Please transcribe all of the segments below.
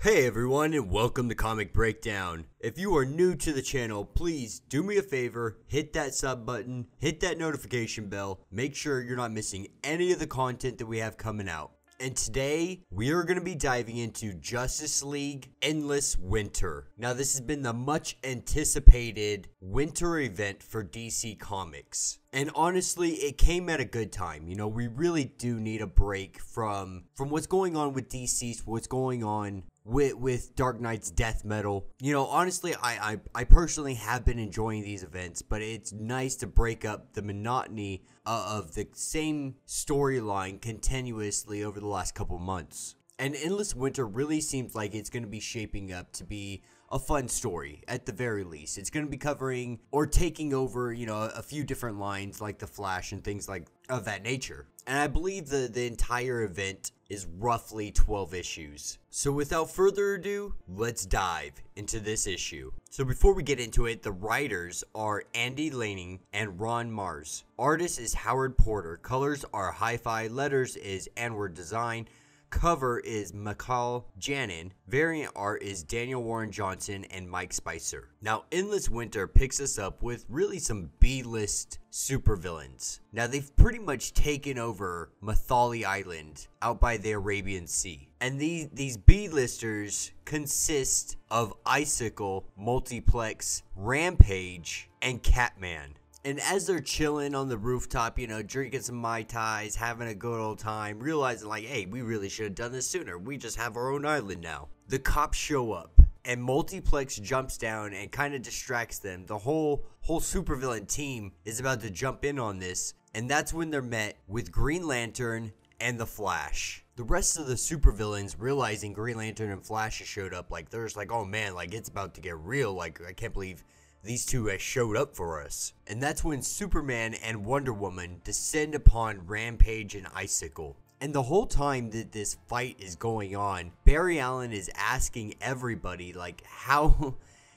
Hey everyone, and welcome to Comic Breakdown. If you are new to the channel, please do me a favor, hit that sub button, hit that notification bell, make sure you're not missing any of the content that we have coming out. And today, we are going to be diving into Justice League Endless Winter. Now, this has been the much anticipated winter event for DC Comics. And honestly, it came at a good time. You know, we really do need a break from what's going on with DC, what's going on with Dark Knight's death metal. You know, honestly, I personally have been enjoying these events, but it's nice to break up the monotony of the same storyline continuously over the last couple months. And Endless Winter really seems like it's going to be shaping up to be a fun story, at the very least. It's going to be covering or taking over, you know, a few different lines like The Flash and things like of that nature. And I believe the entire event is roughly 12 issues. So without further ado, let's dive into this issue. So before we get into it, the writers are Andy Lanning and Ron Mars. Artist is Howard Porter. Colors are Hi-Fi. Letters is Anwar Design. Cover is Michael Janin. Variant art is Daniel Warren Johnson and Mike Spicer. Now, Endless Winter picks us up with really some B-list supervillains. Now, they've pretty much taken over Mathali Island out by the Arabian Sea. And these B-listers consist of Icicle, Multiplex, Rampage, and Catman. And as they're chilling on the rooftop, you know, drinking some Mai Tais, having a good old time, realizing like, hey, we really should have done this sooner. We just have our own island now. The cops show up, and Multiplex jumps down and kind of distracts them. The whole supervillain team is about to jump in on this, and that's when they're met with Green Lantern and the Flash. The rest of the supervillains, realizing Green Lantern and Flash has showed up, like, they're just like, oh man, like, it's about to get real. Like, I can't believe these two have showed up for us. And that's when Superman and Wonder Woman descend upon Rampage and Icicle. And the whole time that this fight is going on, Barry Allen is asking everybody, like,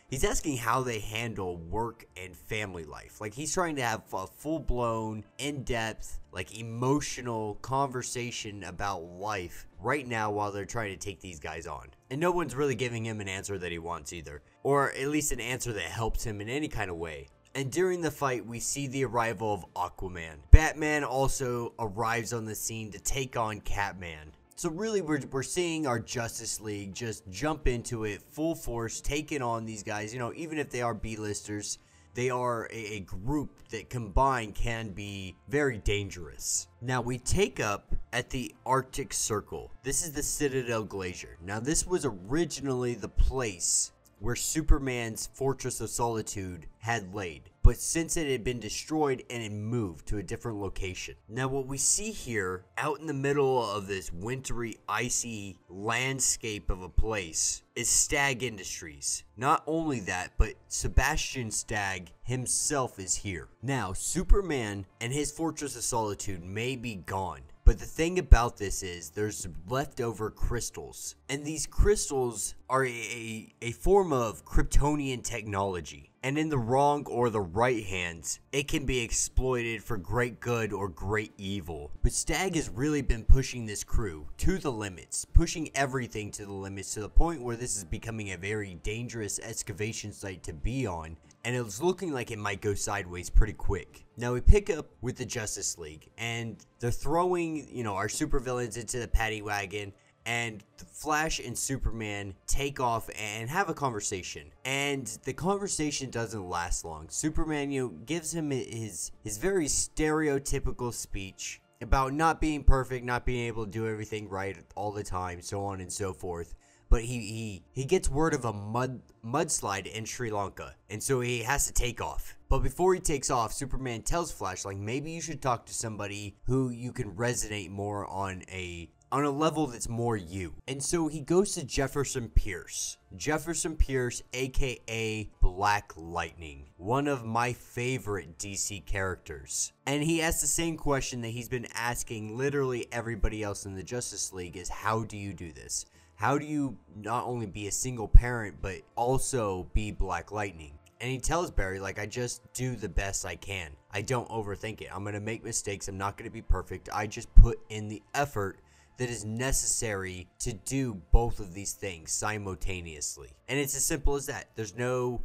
he's asking how they handle work and family life. Like, he's trying to have a full-blown, in-depth, like, emotional conversation about life right now while they're trying to take these guys on. And no one's really giving him an answer that he wants either. Or at least an answer that helps him in any kind of way. And during the fight, we see the arrival of Aquaman. Batman also arrives on the scene to take on Catman. So really, we're seeing our Justice League just jump into it full force, taking on these guys. You know, even if they are B-listers, they are a group that combined can be very dangerous. Now, we take up at the Arctic Circle. This is the Citadel Glacier. Now, this was originally the place where Superman's Fortress of Solitude had laid. But since it had been destroyed and it moved to a different location. Now what we see here out in the middle of this wintry, icy landscape of a place is Stag Industries. Not only that, but Sebastian Stagg himself is here. Now Superman and his Fortress of Solitude may be gone. But the thing about this is there's leftover crystals. And these crystals are a form of Kryptonian technology. And in the wrong or the right hands, it can be exploited for great good or great evil. But Stagg has really been pushing this crew to the limits, pushing everything to the limits, to the point where this is becoming a very dangerous excavation site to be on. And it's looking like it might go sideways pretty quick. Now we pick up with the Justice League, and they're throwing, you know, our supervillains into the paddy wagon. And the Flash and Superman take off and have a conversation. And the conversation doesn't last long. Superman, you know, gives him his very stereotypical speech about not being perfect, not being able to do everything right all the time, so on and so forth. But he gets word of a mudslide in Sri Lanka, and so he has to take off. But before he takes off, Superman tells Flash, like, maybe you should talk to somebody who you can resonate more on a level that's more you. And so he goes to Jefferson Pierce. Jefferson Pierce, aka Black Lightning, one of my favorite DC characters. And he asks the same question that he's been asking literally everybody else in the Justice League is, how do you do this? How do you not only be a single parent, but also be Black Lightning? And he tells Barry, like, I just do the best I can. I don't overthink it. I'm going to make mistakes. I'm not going to be perfect. I just put in the effort that is necessary to do both of these things simultaneously. And it's as simple as that. There's no,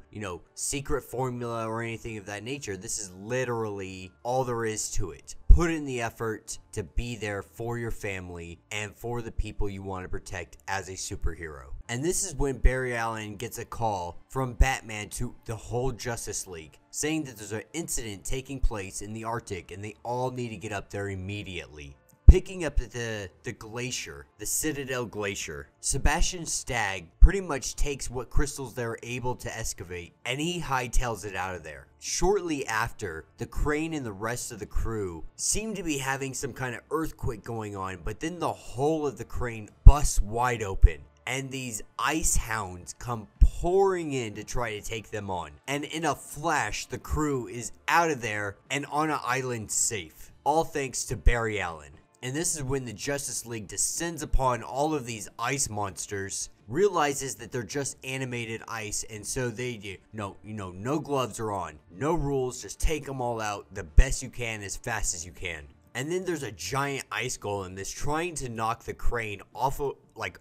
secret formula or anything of that nature. This is literally all there is to it. Put in the effort to be there for your family and for the people you want to protect as a superhero. And this is when Barry Allen gets a call from Batman to the whole Justice League, saying that there's an incident taking place in the Arctic and they all need to get up there immediately. Picking up the glacier, the Citadel Glacier, Sebastian Stagg pretty much takes what crystals they're able to excavate and he hightails it out of there. Shortly after, the Crane and the rest of the crew seem to be having some kind of earthquake going on, but then the whole of the Crane busts wide open. And these ice hounds come pouring in to try to take them on. And in a flash, the crew is out of there and on an island safe. All thanks to Barry Allen. And this is when the Justice League descends upon all of these ice monsters, realizes that they're just animated ice, and so they do, no gloves are on, no rules, just take them all out the best you can as fast as you can. And then there's a giant ice golem that's trying to knock the Crane off of,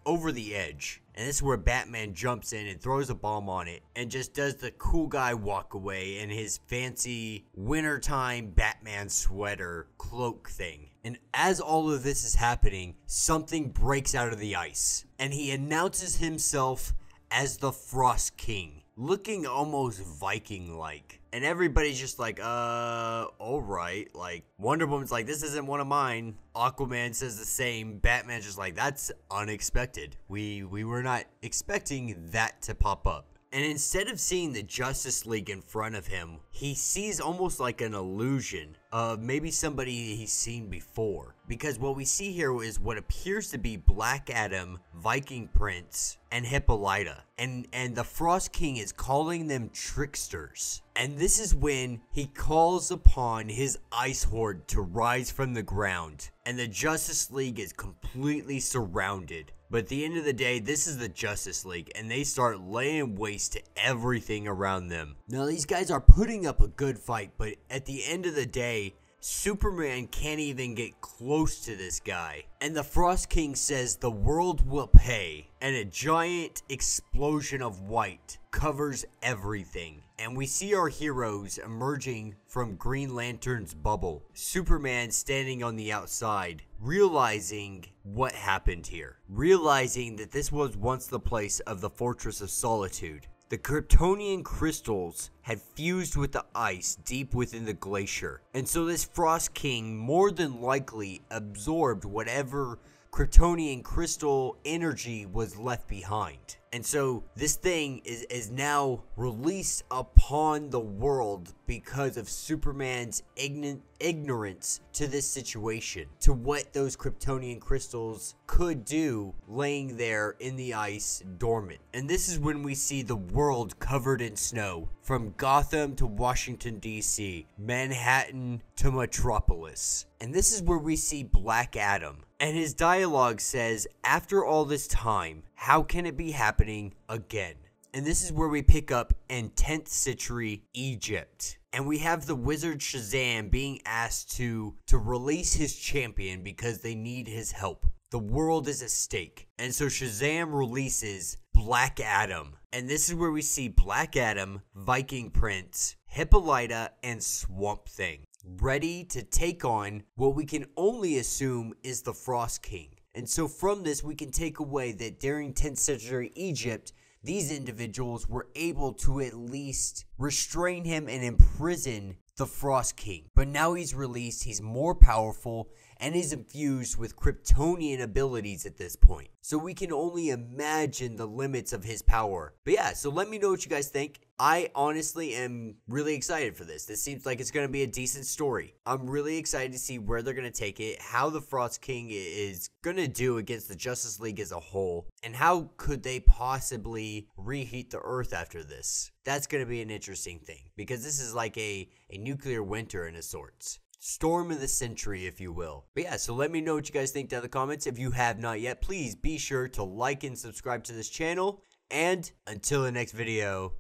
over the edge. And this is where Batman jumps in and throws a bomb on it and just does the cool guy walk away in his fancy wintertime Batman sweater cloak thing. And as all of this is happening, something breaks out of the ice. And he announces himself as the Frost King, looking almost Viking-like. And everybody's just like, alright. Wonder Woman's like, this isn't one of mine. Aquaman says the same. Batman's just like, that's unexpected. We were not expecting that to pop up. And instead of seeing the Justice League in front of him, he sees almost like an illusion of maybe somebody he's seen before. Because what we see here is what appears to be Black Adam, Viking Prince, and Hippolyta. And the Frost King is calling them tricksters. And this is when he calls upon his ice horde to rise from the ground. And the Justice League is completely surrounded. But at the end of the day, this is the Justice League, and they start laying waste to everything around them. Now, these guys are putting up a good fight, but at the end of the day, Superman can't even get close to this guy. And the Frost King says the world will pay, and a giant explosion of white covers everything. And we see our heroes emerging from Green Lantern's bubble. Superman standing on the outside, realizing what happened here. Realizing that this was once the place of the Fortress of Solitude. The Kryptonian crystals had fused with the ice deep within the glacier. And so this Frost King more than likely absorbed whatever Kryptonian crystal energy was left behind. And so this thing is now released upon the world because of Superman's ignorance to this situation, to what those Kryptonian crystals could do laying there in the ice dormant. And this is when we see the world covered in snow, from Gotham to Washington DC, Manhattan to Metropolis. And this is where we see Black Adam. And his dialogue says, after all this time, how can it be happening again? And this is where we pick up in 10th century Egypt. And we have the wizard Shazam being asked to release his champion because they need his help. The world is at stake. And so Shazam releases Black Adam. And this is where we see Black Adam, Viking Prince, Hippolyta, and Swamp Thing, ready to take on what we can only assume is the Frost King. And so from this, we can take away that during 10th century Egypt, these individuals were able to at least restrain him and imprison the Frost King. But now he's released, he's more powerful, and is infused with Kryptonian abilities at this point. So we can only imagine the limits of his power. But yeah, so let me know what you guys think. I honestly am really excited for this. This seems like it's going to be a decent story. I'm really excited to see where they're going to take it, how the Frost King is going to do against the Justice League as a whole, and how could they possibly reheat the Earth after this. That's going to be an interesting thing, because this is like a nuclear winter in a sorts. Storm of the century, if you will. But yeah, so let me know what you guys think down in the comments. If you have not yet, please be sure to like and subscribe to this channel. And until the next video,